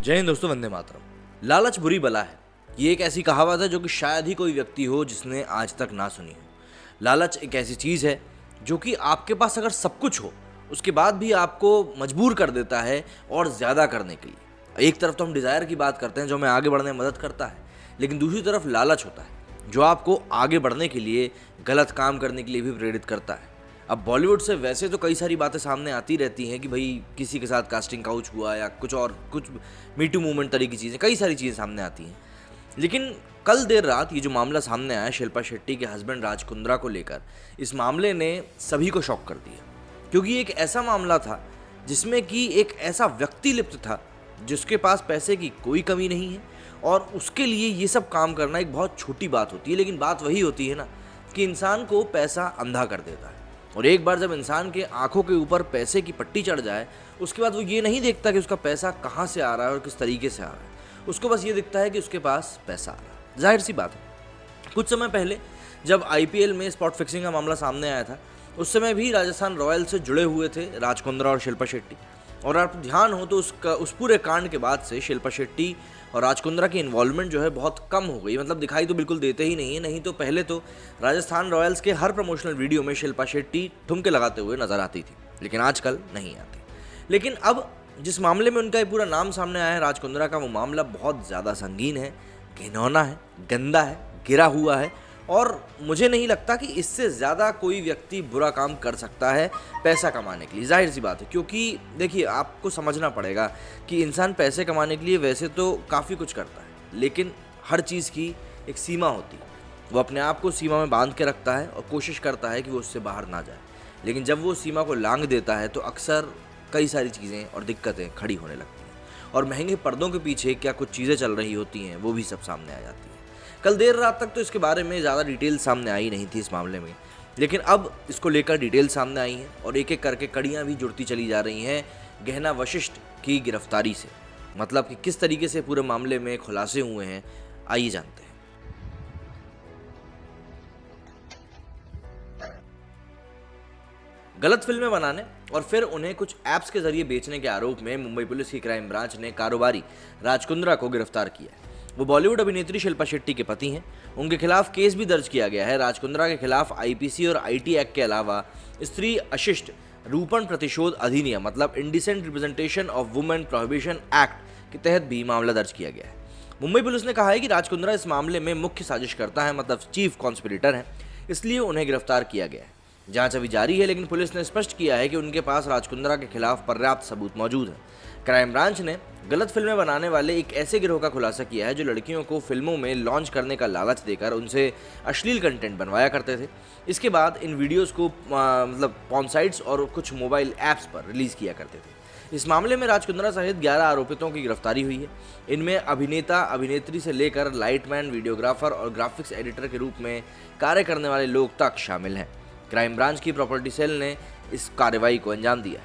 जय हिंद दोस्तों, वंदे मातरम। लालच बुरी बला है, ये एक ऐसी कहावत है जो कि शायद ही कोई व्यक्ति हो जिसने आज तक ना सुनी हो। लालच एक ऐसी चीज़ है जो कि आपके पास अगर सब कुछ हो उसके बाद भी आपको मजबूर कर देता है और ज़्यादा करने के लिए। एक तरफ तो हम डिज़ायर की बात करते हैं जो हमें आगे बढ़ने में मदद करता है, लेकिन दूसरी तरफ लालच होता है जो आपको आगे बढ़ने के लिए, गलत काम करने के लिए भी प्रेरित करता है। अब बॉलीवुड से वैसे तो कई सारी बातें सामने आती रहती हैं कि भाई किसी के साथ कास्टिंग काउच हुआ या कुछ मीटू मूवमेंट तरह की चीज़ें, कई सारी चीज़ें सामने आती हैं। लेकिन कल देर रात ये जो मामला सामने आया शिल्पा शेट्टी के हस्बैंड राज कुंद्रा को लेकर, इस मामले ने सभी को शॉक कर दिया, क्योंकि एक ऐसा मामला था जिसमें कि एक ऐसा व्यक्ति लिप्त था जिसके पास पैसे की कोई कमी नहीं है और उसके लिए ये सब काम करना एक बहुत छोटी बात होती है। लेकिन बात वही होती है ना कि इंसान को पैसा अंधा कर देता है, और एक बार जब इंसान के आंखों के ऊपर पैसे की पट्टी चढ़ जाए उसके बाद वो ये नहीं देखता कि उसका पैसा कहाँ से आ रहा है और किस तरीके से आ रहा है। उसको बस ये दिखता है कि उसके पास पैसा आ रहा है। जाहिर सी बात है, कुछ समय पहले जब IPL में स्पॉट फिक्सिंग का मामला सामने आया था उस समय भी राजस्थान रॉयल्स से जुड़े हुए थे राज कुंद्रा और शिल्पा शेट्टी। और आप ध्यान हो तो उस पूरे कांड के बाद से शिल्पा शेट्टी और राज कुंद्रा की इन्वॉल्वमेंट जो है बहुत कम हो गई, मतलब दिखाई तो बिल्कुल देते ही नहीं है। नहीं तो पहले तो राजस्थान रॉयल्स के हर प्रमोशनल वीडियो में शिल्पा शेट्टी ठुमके लगाते हुए नजर आती थी, लेकिन आजकल नहीं आती। लेकिन अब जिस मामले में उनका ये पूरा नाम सामने आया है राज कुंद्रा का, वो मामला बहुत ज़्यादा संगीन है, घिनौना है, गंदा है, गिरा हुआ है, और मुझे नहीं लगता कि इससे ज़्यादा कोई व्यक्ति बुरा काम कर सकता है पैसा कमाने के लिए। जाहिर सी बात है, क्योंकि देखिए आपको समझना पड़ेगा कि इंसान पैसे कमाने के लिए वैसे तो काफ़ी कुछ करता है, लेकिन हर चीज़ की एक सीमा होती है। वो अपने आप को सीमा में बांध के रखता है और कोशिश करता है कि वो उससे बाहर ना जाए, लेकिन जब वो सीमा को लांघ देता है तो अक्सर कई सारी चीज़ें और दिक्कतें खड़ी होने लगती हैं, और महंगे पर्दों के पीछे क्या कुछ चीज़ें चल रही होती हैं वो भी सब सामने आ जाती हैं। कल देर रात तक तो इसके बारे में ज़्यादा डिटेल सामने आई नहीं थी इस मामले में, लेकिन अब इसको लेकर डिटेल सामने आई हैं और एक एक करके कड़ियाँ भी जुड़ती चली जा रही हैं गहना वशिष्ठ की गिरफ्तारी से। मतलब कि किस तरीके से पूरे मामले में खुलासे हुए हैं, आइए जानते हैं। गलत फिल्में बनाने और फिर उन्हें कुछ ऐप्स के जरिए बेचने के आरोप में मुंबई पुलिस की क्राइम ब्रांच ने कारोबारी राज कुंद्रा को गिरफ्तार किया है। वो बॉलीवुड अभिनेत्री शिल्पा शेट्टी के पति हैं। उनके खिलाफ केस भी दर्ज किया गया है। राज कुंद्रा के खिलाफ IPC और IT एक्ट के अलावा स्त्री अशिष्ट रूपण प्रतिशोध अधिनियम, मतलब indecent representation of women prohibition act के तहत भी मामला दर्ज किया गया है। मुंबई पुलिस ने कहा है कि राज कुंद्रा इस मामले में मुख्य साजिशकर्ता है, मतलब चीफ कॉन्स्पिरेटर है, इसलिए उन्हें गिरफ्तार किया गया है। जांच अभी जारी है, लेकिन पुलिस ने स्पष्ट किया है कि उनके पास राज कुंद्रा के खिलाफ पर्याप्त सबूत मौजूद है। क्राइम ब्रांच ने गलत फिल्में बनाने वाले एक ऐसे गिरोह का खुलासा किया है जो लड़कियों को फिल्मों में लॉन्च करने का लालच देकर उनसे अश्लील कंटेंट बनवाया करते थे। इसके बाद इन वीडियोस को मतलब पॉर्न साइट्स और कुछ मोबाइल ऐप्स पर रिलीज किया करते थे। इस मामले में राज कुंद्रा सहित 11 आरोपितों की गिरफ्तारी हुई है। इनमें अभिनेता, अभिनेत्री से लेकर लाइटमैन, वीडियोग्राफर और ग्राफिक्स एडिटर के रूप में कार्य करने वाले लोग तक शामिल हैं। क्राइम ब्रांच की प्रॉपर्टी सेल ने इस कार्रवाई को अंजाम दिया।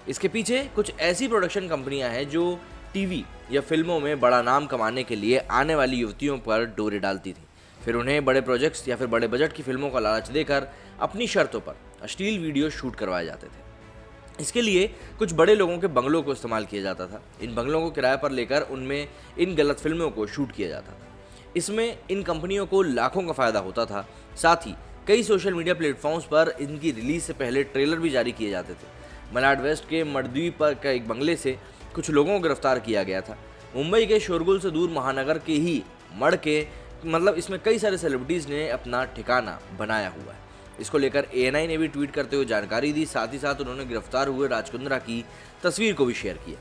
इसके पीछे कुछ ऐसी प्रोडक्शन कंपनियां हैं जो टीवी या फिल्मों में बड़ा नाम कमाने के लिए आने वाली युवतियों पर डोरे डालती थी, फिर उन्हें बड़े प्रोजेक्ट्स या फिर बड़े बजट की फिल्मों का लालच देकर अपनी शर्तों पर अश्लील वीडियो शूट करवाए जाते थे। इसके लिए कुछ बड़े लोगों के बंगलों को इस्तेमाल किया जाता था। इन बंगलों को किराए पर लेकर उनमें इन गलत फिल्मों को शूट किया जाता था। इसमें इन कंपनियों को लाखों का फायदा होता था। साथ ही कई सोशल मीडिया प्लेटफॉर्म्स पर इनकी रिलीज से पहले ट्रेलर भी जारी किए जाते थे। मलाड वेस्ट के मडद्वीप पर का एक बंगले से कुछ लोगों को गिरफ्तार किया गया था। मुंबई के शोरगुल से दूर महानगर के ही मड़ के, मतलब इसमें कई सारे सेलिब्रिटीज़ ने अपना ठिकाना बनाया हुआ है। इसको लेकर ANI ने भी ट्वीट करते हुए जानकारी दी। साथ ही साथ उन्होंने गिरफ्तार हुए राज कुंद्रा की तस्वीर को भी शेयर किया।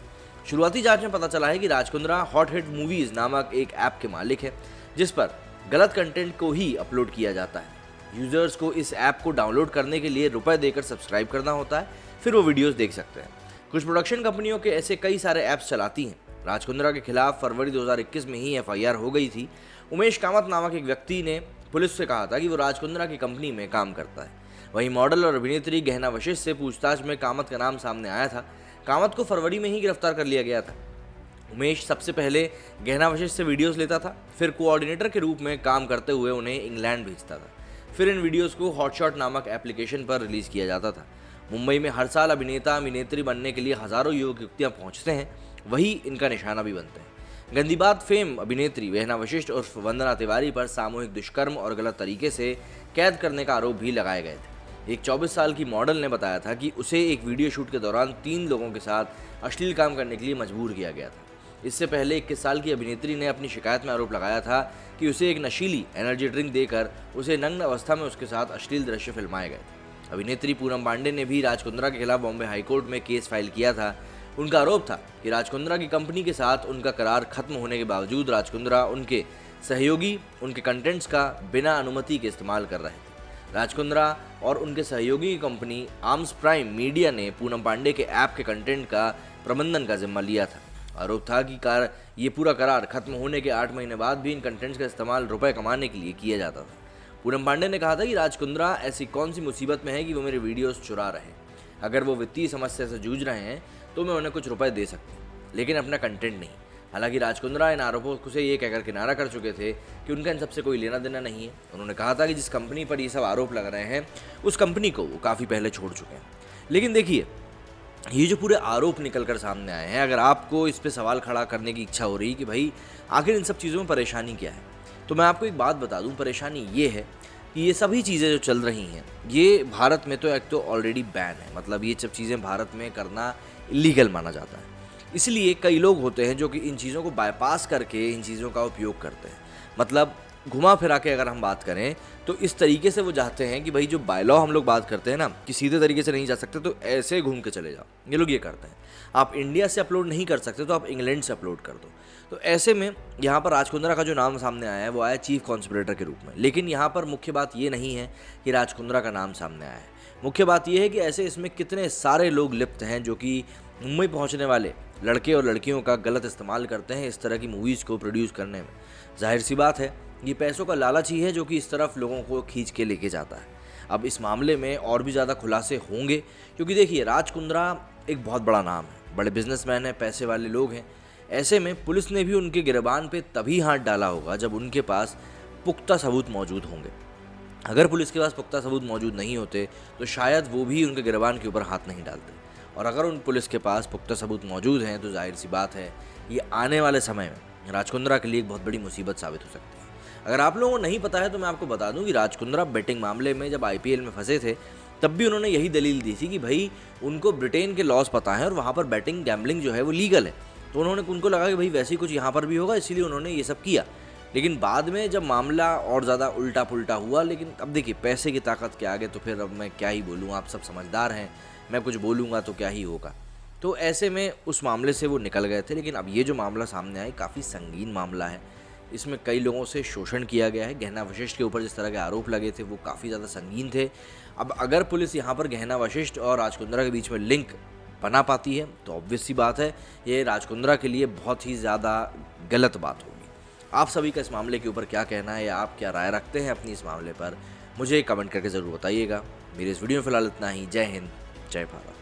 शुरुआती जांच में पता चला है कि Raj Kundra hot hit movies नामक एक ऐप के मालिक है, जिस पर गलत कंटेंट को ही अपलोड किया जाता है। यूजर्स को इस ऐप को डाउनलोड करने के लिए रुपए देकर सब्सक्राइब करना होता है, फिर वो वीडियोस देख सकते हैं। कुछ प्रोडक्शन कंपनियों के ऐसे कई सारे ऐप्स चलाती हैं। राज कुंद्रा के खिलाफ फरवरी 2021 में ही FIR हो गई थी। उमेश कामत नामक एक व्यक्ति ने पुलिस से कहा था कि वो राज कुंद्रा की कंपनी में काम करता है। वहीं मॉडल और अभिनेत्री गहना वशिष्ठ से पूछताछ में कामत का नाम सामने आया था। कामत को फरवरी में ही गिरफ्तार कर लिया गया था। उमेश सबसे पहले गहना वशिष्ठ से वीडियोस लेता था, फिर कोऑर्डिनेटर के रूप में काम करते हुए उन्हें इंग्लैंड भेजता था। फिर इन वीडियोस को हॉटशॉट नामक एप्लीकेशन पर रिलीज किया जाता था। मुंबई में हर साल अभिनेता, अभिनेत्री बनने के लिए हजारों युवक युवतियां पहुंचते हैं, वही इनका निशाना भी बनते हैं। गंदी बात फेम अभिनेत्री वेहना वशिष्ठ उर्फ वंदना तिवारी पर सामूहिक दुष्कर्म और गलत तरीके से कैद करने का आरोप भी लगाए गए थे। एक 24 साल की मॉडल ने बताया था कि उसे एक वीडियो शूट के दौरान 3 लोगों के साथ अश्लील काम करने के लिए मजबूर किया गया था। इससे पहले 21 साल की अभिनेत्री ने अपनी शिकायत में आरोप लगाया था कि उसे एक नशीली एनर्जी ड्रिंक देकर उसे नग्न अवस्था में उसके साथ अश्लील दृश्य फिल्माए गए। अभिनेत्री पूनम पांडे ने भी राज कुंद्रा के खिलाफ बॉम्बे हाईकोर्ट में केस फाइल किया था। उनका आरोप था कि राज कुंद्रा की कंपनी के साथ उनका करार खत्म होने के बावजूद राज कुंद्रा उनके सहयोगी उनके कंटेंट्स का बिना अनुमति के इस्तेमाल कर रहे थे। राज कुंद्रा और उनके सहयोगी की कंपनी आर्म्स प्राइम मीडिया ने पूनम पांडे के ऐप के कंटेंट का प्रबंधन का जिम्मा लिया था। आरोप था कि ये पूरा करार खत्म होने के 8 महीने बाद भी इन कंटेंट्स का इस्तेमाल रुपए कमाने के लिए किया जाता था। पूनम पांडे ने कहा था कि राज कुंद्रा ऐसी कौन सी मुसीबत में है कि वो मेरे वीडियोस चुरा रहे हैं। अगर वो वित्तीय समस्या से जूझ रहे हैं तो मैं उन्हें कुछ रुपए दे सकती हूँ, लेकिन अपना कंटेंट नहीं। हालांकि राज कुंद्रा इन आरोपों से ये कहकर किनारा कर चुके थे कि उनका इन सबसे कोई लेना देना नहीं है। उन्होंने कहा था कि जिस कंपनी पर ये सब आरोप लग रहे हैं उस कंपनी को वो काफ़ी पहले छोड़ चुके हैं। लेकिन देखिए, ये जो पूरे आरोप निकल कर सामने आए हैं, अगर आपको इस पे सवाल खड़ा करने की इच्छा हो रही कि भाई आखिर इन सब चीज़ों में परेशानी क्या है, तो मैं आपको एक बात बता दूं। परेशानी ये है कि ये सभी चीज़ें जो चल रही हैं ये भारत में तो एक तो ऑलरेडी बैन है, मतलब ये सब चीज़ें भारत में करना इलीगल माना जाता है। इसलिए कई लोग होते हैं जो कि इन चीज़ों को बाईपास करके इन चीज़ों का उपयोग करते हैं। मतलब घुमा फिरा के अगर हम बात करें तो इस तरीके से वो चाहते हैं कि भाई जो बाय लॉ हम लोग बात करते हैं ना कि सीधे तरीके से नहीं जा सकते तो ऐसे घूम के चले जाओ, ये लोग ये करते हैं। आप इंडिया से अपलोड नहीं कर सकते तो आप इंग्लैंड से अपलोड कर दो। तो ऐसे में यहाँ पर राज कुंद्रा का जो नाम सामने आया है वो आया चीफ कॉन्स्पिरेटर के रूप में। लेकिन यहाँ पर मुख्य बात ये नहीं है कि राज कुंद्रा का नाम सामने आया है। मुख्य बात ये है कि ऐसे इसमें कितने सारे लोग लिप्त हैं जो कि मुंबई पहुँचने वाले लड़के और लड़कियों का गलत इस्तेमाल करते हैं इस तरह की मूवीज़ को प्रोड्यूस करने में। जाहिर सी बात है ये पैसों का लालच ही है जो कि इस तरफ लोगों को खींच के लेके जाता है। अब इस मामले में और भी ज़्यादा खुलासे होंगे क्योंकि देखिए राज कुंद्रा एक बहुत बड़ा नाम है, बड़े बिजनेसमैन हैं, पैसे वाले लोग हैं। ऐसे में पुलिस ने भी उनके गिरबान पे तभी हाथ डाला होगा जब उनके पास पुख्ता सबूत मौजूद होंगे। अगर पुलिस के पास पुख्ता सबूत मौजूद नहीं होते तो शायद वो भी उनके गिरबान के ऊपर हाथ नहीं डालते। और अगर उन पुलिस के पास पुख्ता सबूत मौजूद हैं तो जाहिर सी बात है ये आने वाले समय में राज कुंद्रा के लिए एक बहुत बड़ी मुसीबत साबित हो सकती है। अगर आप लोगों को नहीं पता है तो मैं आपको बता दूं कि राज कुंद्रा बेटिंग मामले में जब IPL में फंसे थे तब भी उन्होंने यही दलील दी थी कि भाई उनको ब्रिटेन के लॉज पता है और वहाँ पर बैटिंग गैम्बलिंग जो है वो लीगल है। तो उनको लगा कि भाई वैसे ही कुछ यहाँ पर भी होगा, इसीलिए उन्होंने ये सब किया। लेकिन बाद में जब मामला और ज़्यादा उल्टा पुल्टा हुआ, लेकिन अब देखिए पैसे की ताकत के आगे तो फिर अब मैं क्या ही बोलूँ, आप सब समझदार हैं, मैं कुछ बोलूँगा तो क्या ही होगा। तो ऐसे में उस मामले से वो निकल गए थे। लेकिन अब ये जो मामला सामने आया काफ़ी संगीन मामला है, इसमें कई लोगों से शोषण किया गया है। गहना वशिष्ठ के ऊपर जिस तरह के आरोप लगे थे वो काफ़ी ज़्यादा संगीन थे। अब अगर पुलिस यहाँ पर गहना वशिष्ठ और राज कुंद्रा के बीच में लिंक बना पाती है तो ऑब्वियस सी बात है ये राज कुंद्रा के लिए बहुत ही ज़्यादा गलत बात होगी। आप सभी का इस मामले के ऊपर क्या कहना है या आप क्या राय रखते हैं अपनी इस मामले पर, मुझे कमेंट करके ज़रूर बताइएगा। मेरे इस वीडियो में फ़िलहाल इतना ही। जय हिंद, जय भारत।